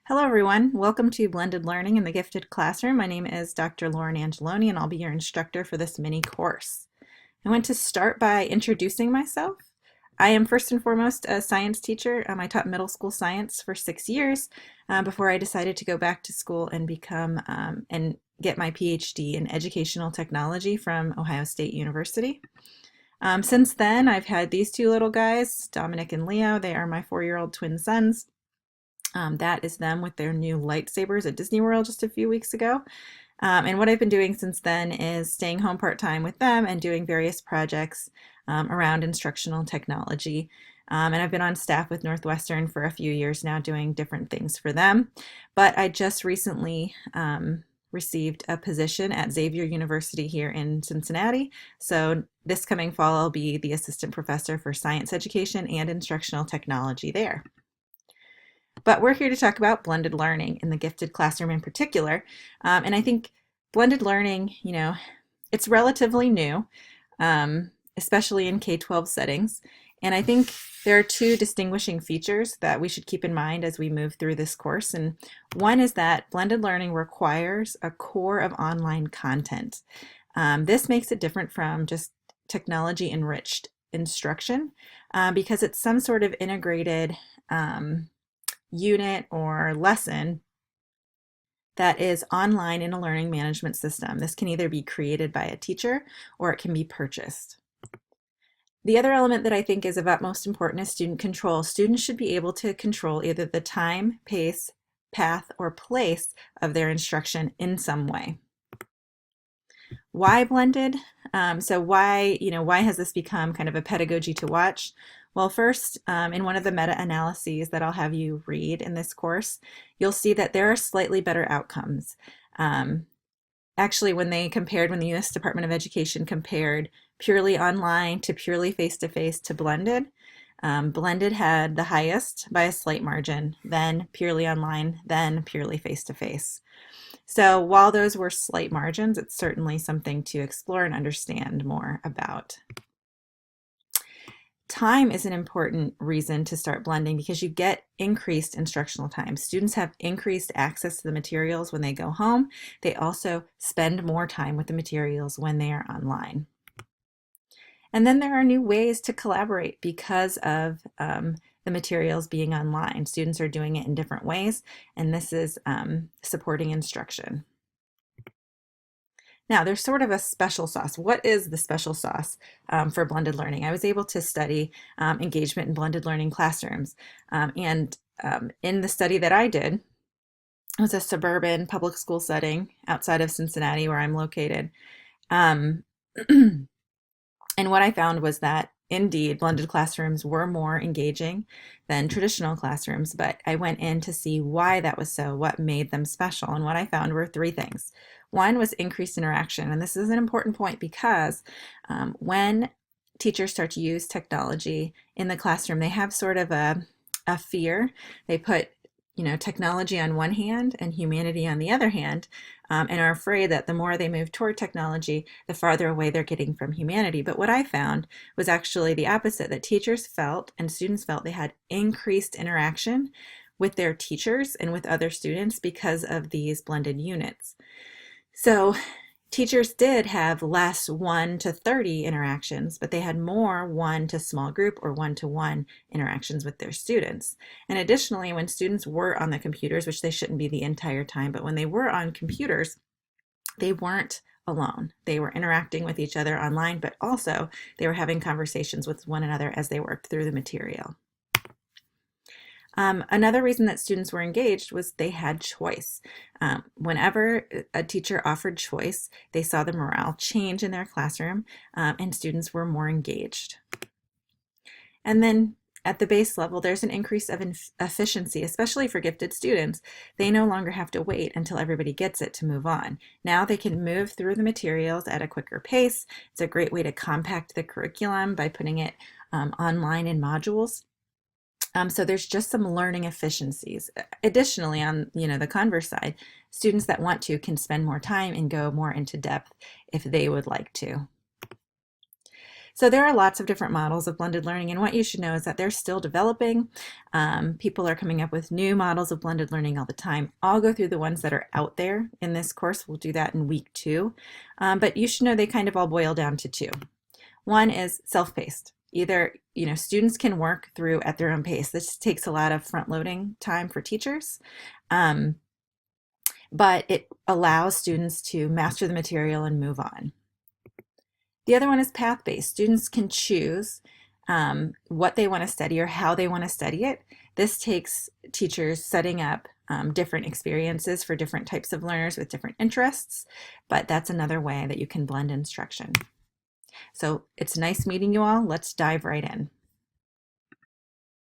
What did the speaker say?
Hello, everyone. Welcome to Blended Learning in the Gifted Classroom. My name is Dr. Lauren Angeloni, and I'll be your instructor for this mini course. I want to start by introducing myself. I am first and foremost a science teacher. I taught middle school science for 6 years before I decided to go back to school and become and get my PhD in educational technology from Ohio State University. Since then, I've had these two little guys, Dominic and Leo. They are my 4-year-old twin sons. That is them with their new lightsabers at Disney World just a few weeks ago. And what I've been doing since then is staying home part-time with them and doing various projects around instructional technology. And I've been on staff with Northwestern for a few years now doing different things for them. But I just recently received a position at Xavier University here in Cincinnati. So this coming fall, I'll be the assistant professor for science education and instructional technology there. But we're here to talk about blended learning in the gifted classroom in particular. And I think blended learning, it's relatively new, especially in K-12 settings. And I think there are two distinguishing features that we should keep in mind as we move through this course. And one is that blended learning requires a core of online content. This makes it different from just technology enriched instruction because it's some sort of integrated unit or lesson that is online in a learning management system. This can either be created by a teacher or it can be purchased. The other element that I think is of utmost importance is student control. Students should be able to control either the time, pace, path, or place of their instruction in some way. Why blended? So why has this become kind of a pedagogy to watch? Well, first, in one of the meta-analyses that I'll have you read in this course, you'll see that there are slightly better outcomes. Actually, when the U.S. Department of Education compared purely online to purely face-to-face to blended, blended had the highest by a slight margin, then purely online, then purely face-to-face. So while those were slight margins, it's certainly something to explore and understand more about. Time is an important reason to start blending because you get increased instructional time. Students have increased access to the materials when they go home. They also spend more time with the materials when they are online. And then there are new ways to collaborate because of the materials being online. Students are doing it in different ways, and this is supporting instruction. Now, there's sort of a special sauce. What is the special sauce for blended learning? I was able to study engagement in blended learning classrooms. And in the study that I did, it was a suburban public school setting outside of Cincinnati where I'm located. And what I found was that indeed, blended classrooms were more engaging than traditional classrooms, but I went in to see why that was so, what made them special, and what I found were three things. One was increased interaction, and this is an important point because when teachers start to use technology in the classroom, they have sort of a fear. They put technology on one hand and humanity on the other hand, and are afraid that the more they move toward technology, the farther away they're getting from humanity. But what I found was actually the opposite, that teachers felt and students felt they had increased interaction with their teachers and with other students because of these blended units. So teachers did have less 1 to 30 interactions, but they had more 1 to small group or 1-to-1 interactions with their students. And additionally, when students were on the computers, which they shouldn't be the entire time, but when they were on computers, they weren't alone. They were interacting with each other online, but also they were having conversations with one another as they worked through the material. Another reason that students were engaged was they had choice. Whenever a teacher offered choice, they saw the morale change in their classroom, and students were more engaged. And then at the base level, there's an increase of efficiency, especially for gifted students. They no longer have to wait until everybody gets it to move on. Now they can move through the materials at a quicker pace. It's a great way to compact the curriculum by putting it online in modules. So there's just some learning efficiencies. Additionally, on the converse side, students that want to can spend more time and go more into depth if they would like to. So there are lots of different models of blended learning, and what you should know is that they're still developing. People are coming up with new models of blended learning all the time. I'll go through the ones that are out there in this course. We'll do that in week 2. But you should know they kind of all boil down to 2. One is self-paced. Either, students can work through at their own pace. This takes a lot of front-loading time for teachers. But it allows students to master the material and move on. The other one is path-based. Students can choose what they want to study or how they want to study it. This takes teachers setting up different experiences for different types of learners with different interests, but that's another way that you can blend instruction. So it's nice meeting you all. Let's dive right in.